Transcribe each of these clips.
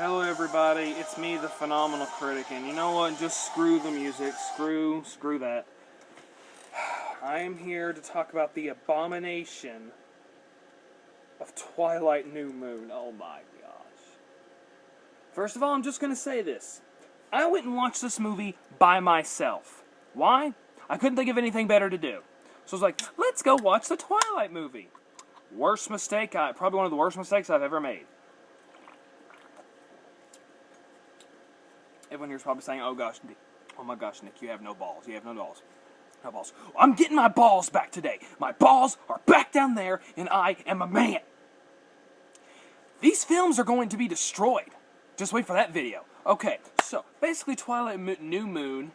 Hello everybody, it's me, the Phenomenal Critic, and you know what, just screw the music, screw that. I am here to talk about the abomination of Twilight New Moon. Oh my gosh. First of all, I'm just going to say this. I went and watched this movie by myself. Why? I couldn't think of anything better to do. So I was like, let's go watch the Twilight movie. Worst mistake, probably one of the worst mistakes I've ever made. Everyone here's probably saying, oh my gosh, Nick, you have no balls. You have no balls. No balls. I'm getting my balls back today. My balls are back down there, and I am a man. These films are going to be destroyed. Just wait for that video. Okay, so basically Twilight New Moon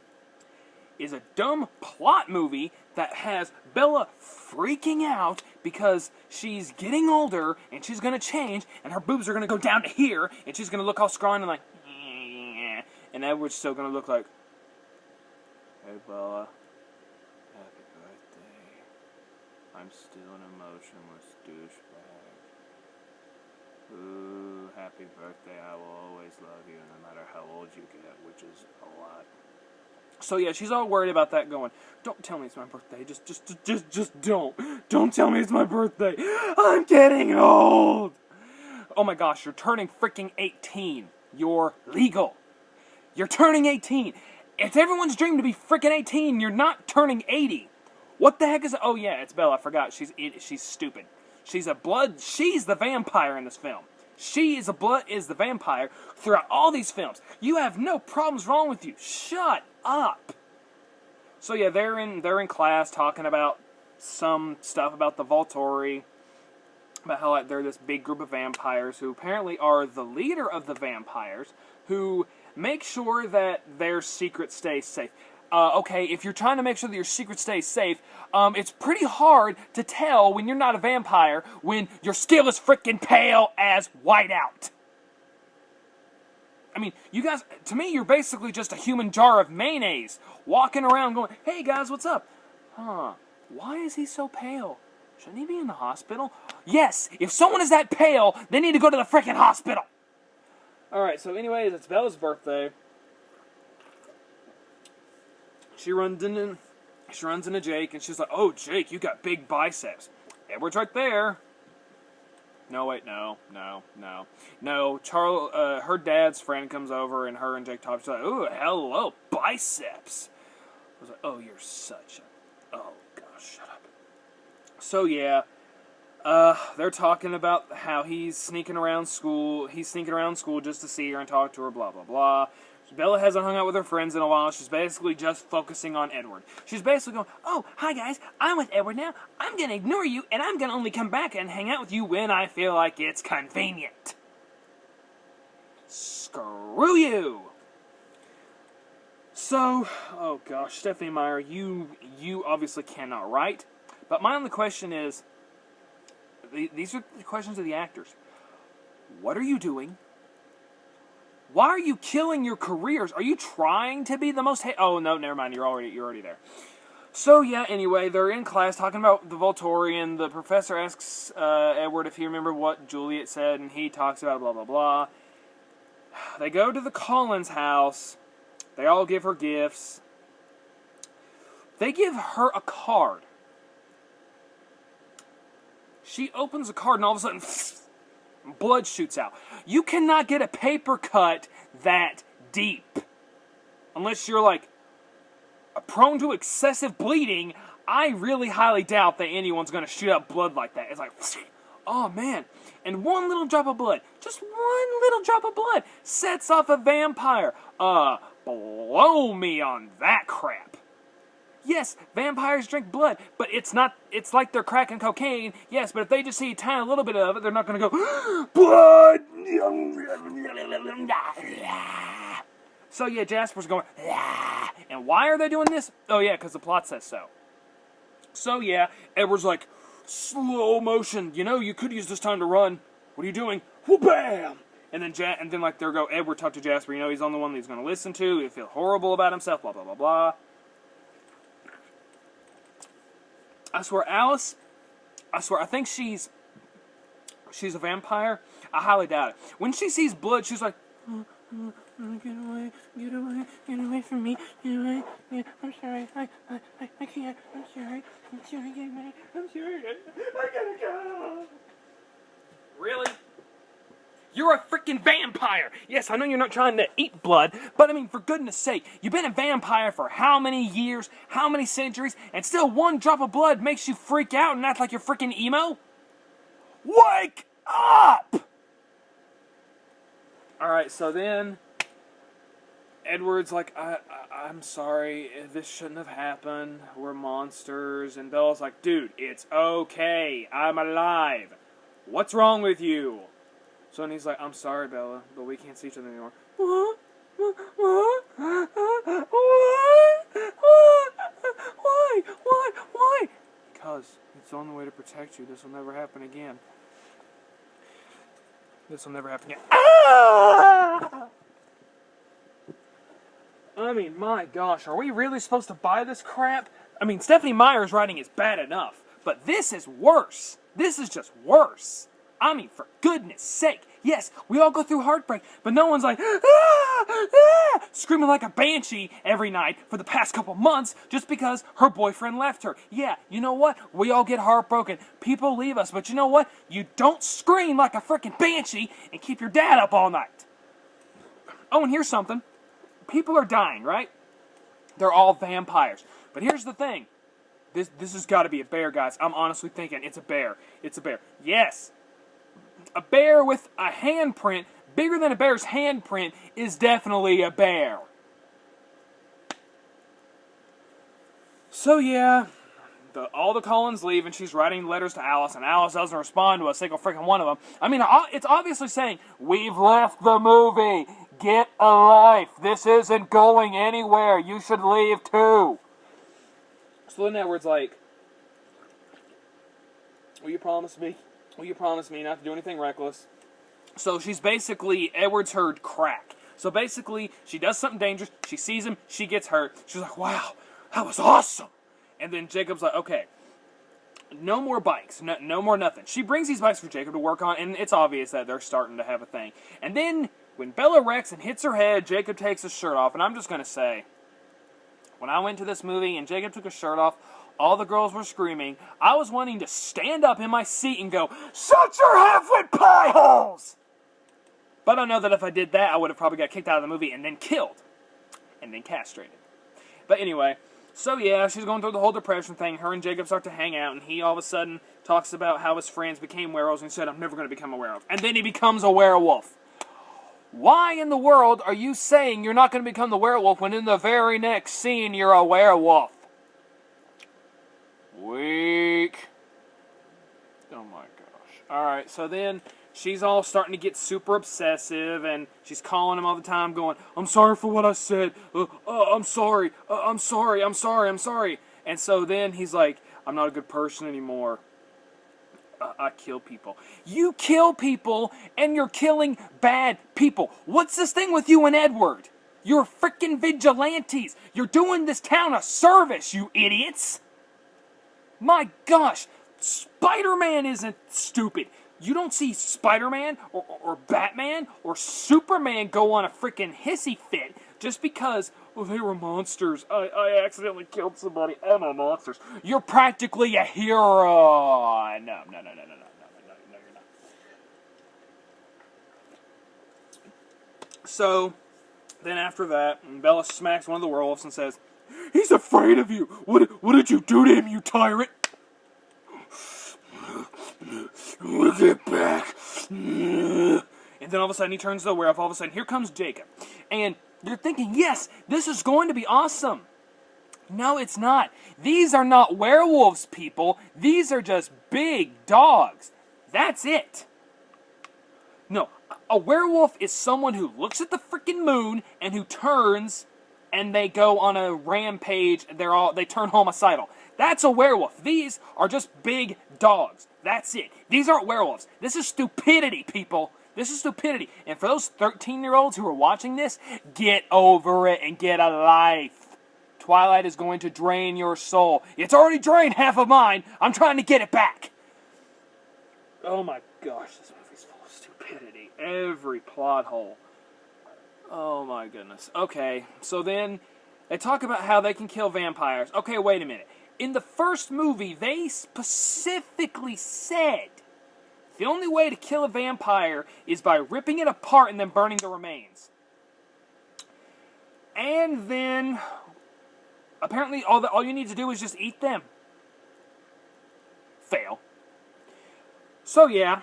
is a dumb plot movie that has Bella freaking out because she's getting older, and she's going to change, and her boobs are going to go down to here, and she's going to look all scrawny and like... And Edward's still going to look like, hey Bella, happy birthday. I'm still an emotionless douchebag. Ooh, happy birthday. I will always love you no matter how old you get, which is a lot. So yeah, she's all worried about that going, don't tell me it's my birthday. Just don't. Don't tell me it's my birthday. I'm getting old. Oh my gosh, you're turning freaking 18. You're legal. You're turning 18. It's everyone's dream to be freaking 18. You're not turning 80. What the heck is... Oh, yeah, it's Bella. I forgot. She's stupid. She's the vampire in this film. She is the vampire throughout all these films. You have no problems wrong with you. Shut up. So, yeah, they're in class talking about some stuff about the Volturi. About how they're this big group of vampires who apparently are the leader of the vampires who... make sure that their secret stays safe. Okay, if you're trying to make sure that your secret stays safe, it's pretty hard to tell when you're not a vampire when your skill is freaking pale as whiteout. I mean, you guys, to me, you're basically just a human jar of mayonnaise walking around going, hey guys, what's up? Huh, why is he so pale? Shouldn't he be in the hospital? Yes, if someone is that pale, they need to go to the freaking hospital. Alright, so anyways, it's Bella's birthday. She runs into Jake, and she's like, oh, Jake, you got big biceps. Edward's right there. No, wait, no. Her dad's friend comes over, and her and Jake talk. She's like, ooh, hello, biceps. I was like, oh, you're such a... Oh, gosh, shut up. So, yeah. They're talking about how he's sneaking around school. He's sneaking around school just to see her and talk to her, blah, blah, blah. Bella hasn't hung out with her friends in a while. She's basically just focusing on Edward. She's basically going, oh, hi guys, I'm with Edward now. I'm going to ignore you, and I'm going to only come back and hang out with you when I feel like it's convenient. Screw you! So, oh gosh, Stephanie Meyer, you obviously cannot write. But my only question is, these are the questions of the actors. What are you doing? Why are you killing your careers? Are you trying to be the most... Oh, no, never mind. You're already there. So, yeah, anyway, they're in class talking about the Volturi, and the professor asks Edward if he remembered what Juliet said, and he talks about blah, blah, blah. They go to the Collins house. They all give her gifts. They give her a card. She opens the card, and all of a sudden, blood shoots out. You cannot get a paper cut that deep. Unless you're, like, prone to excessive bleeding. I really highly doubt that anyone's going to shoot out blood like that. It's like, oh, man. And one little drop of blood, just one little drop of blood, sets off a vampire. Blow me on that crap. Yes, vampires drink blood, but it's like they're cracking cocaine. Yes, but if they just see a tiny little bit of it, they're not going to go, blood! So yeah, Jasper's going, and why are they doing this? Oh yeah, because the plot says so. So yeah, Edward's like, slow motion, you could use this time to run. What are you doing? Whoop-bam! And then like, there go, Edward talked to Jasper, he's the only one that he's going to listen to, he'll feel horrible about himself, blah, blah, blah, blah. I swear, I think she's a vampire. I highly doubt it. When she sees blood, she's like, Get away from me, get away. Yeah, I'm sorry, I can't. I'm sorry, get away. I'm sorry, I gotta go. Really? You're a freaking vampire! Yes, I know you're not trying to eat blood, but I mean, for goodness sake, you've been a vampire for how many years, how many centuries, and still one drop of blood makes you freak out and act like you're freaking emo? Wake up! Alright, so then Edward's like, I'm sorry, this shouldn't have happened. We're monsters. And Bella's like, dude, it's okay. I'm alive. What's wrong with you? So then he's like, I'm sorry, Bella, but we can't see each other anymore. What? Why? Because it's the only way to protect you. This will never happen again. This will never happen again. Ah! I mean, my gosh, are we really supposed to buy this crap? I mean, Stephenie Meyer's writing is bad enough, but this is worse. This is just worse. I mean, for goodness sake. Yes, we all go through heartbreak, but no one's like, screaming like a banshee every night for the past couple months just because her boyfriend left her. Yeah, you know what? We all get heartbroken. People leave us, but you know what? You don't scream like a freaking banshee and keep your dad up all night. Oh, and here's something. People are dying, right? They're all vampires. But here's the thing. This has got to be a bear, guys. I'm honestly thinking it's a bear. It's a bear. Yes. A bear with a handprint bigger than a bear's handprint is definitely a bear. So yeah, all the Cullens leave and she's writing letters to Alice, and Alice doesn't respond to a single freaking one of them. I mean, it's obviously saying, we've left the movie. Get a life. This isn't going anywhere. You should leave too. So then Edward's like, will you promise me? Will you promise me not to do anything reckless? So she's basically, Edward's heard crack. So basically, she does something dangerous, she sees him, she gets hurt. She's like, wow, that was awesome. And then Jacob's like, okay, no more bikes, no more nothing. She brings these bikes for Jacob to work on, and it's obvious that they're starting to have a thing. And then, when Bella wrecks and hits her head, Jacob takes his shirt off. And I'm just going to say, when I went to this movie and Jacob took his shirt off, all the girls were screaming. I was wanting to stand up in my seat and go, shut your half-wit pie holes! But I know that if I did that, I would have probably got kicked out of the movie and then killed. And then castrated. But anyway, so yeah, she's going through the whole depression thing. Her and Jacob start to hang out, and he all of a sudden talks about how his friends became werewolves and said, I'm never going to become a werewolf. And then he becomes a werewolf. Why in the world are you saying you're not going to become the werewolf when in the very next scene you're a werewolf? Weak. Oh my gosh. Alright, so then she's all starting to get super obsessive, and she's calling him all the time going, I'm sorry for what I said. I'm sorry. I'm sorry. And so then he's like, I'm not a good person anymore. I kill people. You kill people, and you're killing bad people. What's this thing with you and Edward? You're freaking vigilantes. You're doing this town a service, you idiots. My gosh, Spider-Man isn't stupid. You don't see Spider-Man or Batman or Superman go on a freaking hissy fit just because, oh, they were monsters. I accidentally killed somebody. I'm a monsters. You're practically a hero. No, you're not. So, then after that, Bella smacks one of the werewolves and says, he's afraid of you. What did you do to him, you tyrant? Get back. And then all of a sudden he turns to the werewolf. All of a sudden, here comes Jacob. And you're thinking, yes, this is going to be awesome. No, it's not. These are not werewolves, people. These are just big dogs. That's it. No, a werewolf is someone who looks at the freaking moon and who turns and they go on a rampage. They turn homicidal. That's a werewolf. These are just big dogs. That's it. These aren't werewolves. This is stupidity, people. This is stupidity. And for those 13-year-olds who are watching this, get over it and get a life. Twilight is going to drain your soul. It's already drained half of mine. I'm trying to get it back. Oh my gosh, this movie's full of stupidity. Every plot hole. Oh my goodness. Okay, so then they talk about how they can kill vampires. Okay, wait a minute. In the first movie, they specifically said the only way to kill a vampire is by ripping it apart and then burning the remains. And then, apparently, all you need to do is just eat them. Fail. So yeah,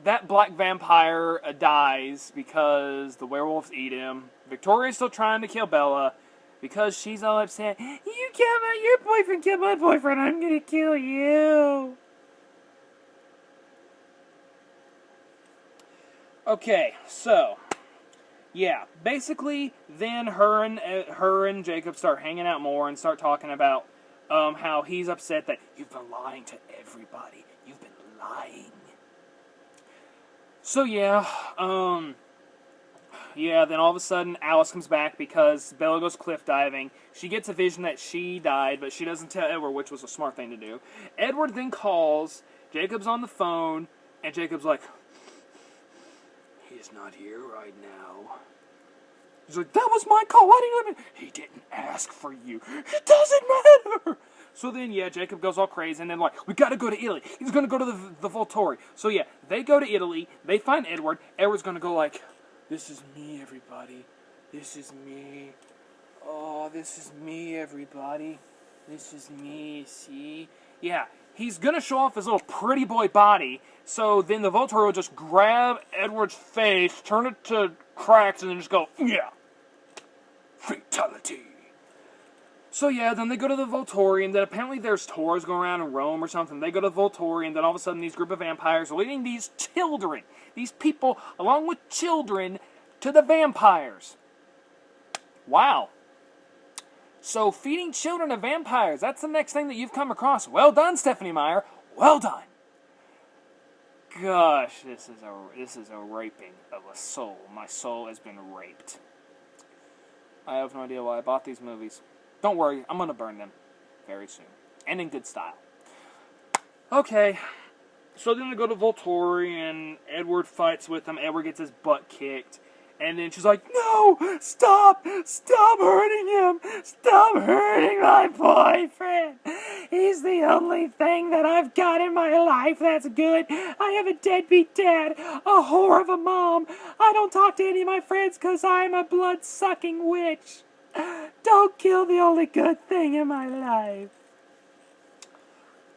that black vampire dies because the werewolves eat him. Victoria's still trying to kill Bella because she's all upset. Your boyfriend killed my boyfriend, I'm gonna kill you. Okay, so yeah, basically, then her and Jacob start hanging out more and start talking about how he's upset that you've been lying to everybody. You've been lying. So yeah, then all of a sudden Alice comes back because Bella goes cliff diving. She gets a vision that she died, but she doesn't tell Edward, which was a smart thing to do. Edward then calls. Jacob's on the phone, and Jacob's like, he's not here right now. He's like, that was my call. Why didn't he didn't ask for you. It doesn't matter. So then, yeah, Jacob goes all crazy, and then like, we gotta go to Italy. He's gonna go to the Volturi. So yeah, they go to Italy. They find Edward. Edward's gonna go like, this is me, everybody. This is me. Oh, this is me, everybody. This is me. See? Yeah, he's gonna show off his little pretty boy body. So then the Volturi will just grab Edward's face, turn it to cracks, and then just go, yeah, fatality. So yeah, then they go to the Volturi, and then apparently there's tours going around in Rome or something. They go to the Volturi, and then all of a sudden these group of vampires are leading these children, these people, along with children, to the vampires. Wow. So feeding children to vampires, that's the next thing that you've come across. Well done, Stephanie Meyer. Well done. Gosh, this is a raping of a soul. My soul has been raped. I have no idea why I bought these movies. Don't worry, I'm going to burn them very soon. And in good style. Okay, so then they go to Volturi, and Edward fights with them. Edward gets his butt kicked. And then she's like, no, stop hurting him. Stop hurting my boyfriend. He's the only thing that I've got in my life that's good. I have a deadbeat dad, a whore of a mom. I don't talk to any of my friends because I'm a blood-sucking witch. Don't kill the only good thing in my life.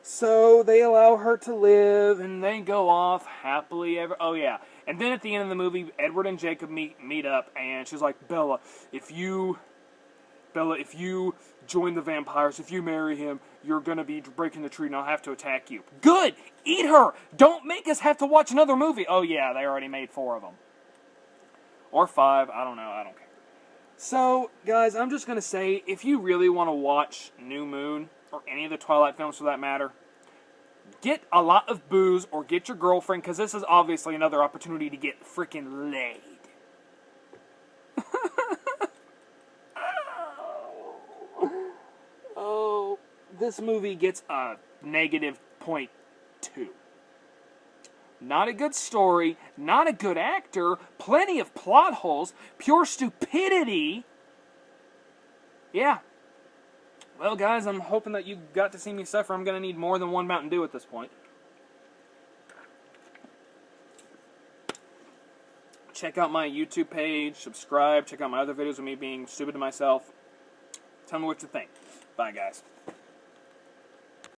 So they allow her to live, and they go off happily ever. Oh yeah, and then at the end of the movie, Edward and Jacob meet up, and she's like, Bella, if you join the vampires, if you marry him, you're gonna be breaking the tree, and I'll have to attack you. Good, eat her. Don't make us have to watch another movie. Oh yeah, they already made 4 of them, or 5. I don't know. I don't care. So guys, I'm just gonna say, if you really want to watch New Moon, or any of the Twilight films for that matter, get a lot of booze or get your girlfriend, because this is obviously another opportunity to get freaking laid. Oh, this movie gets a -0.2. Not a good story, not a good actor, plenty of plot holes, pure stupidity. Yeah. Well, guys, I'm hoping that you got to see me suffer. I'm going to need more than one Mountain Dew at this point. Check out my YouTube page, subscribe, check out my other videos of me being stupid to myself. Tell me what you think. Bye, guys.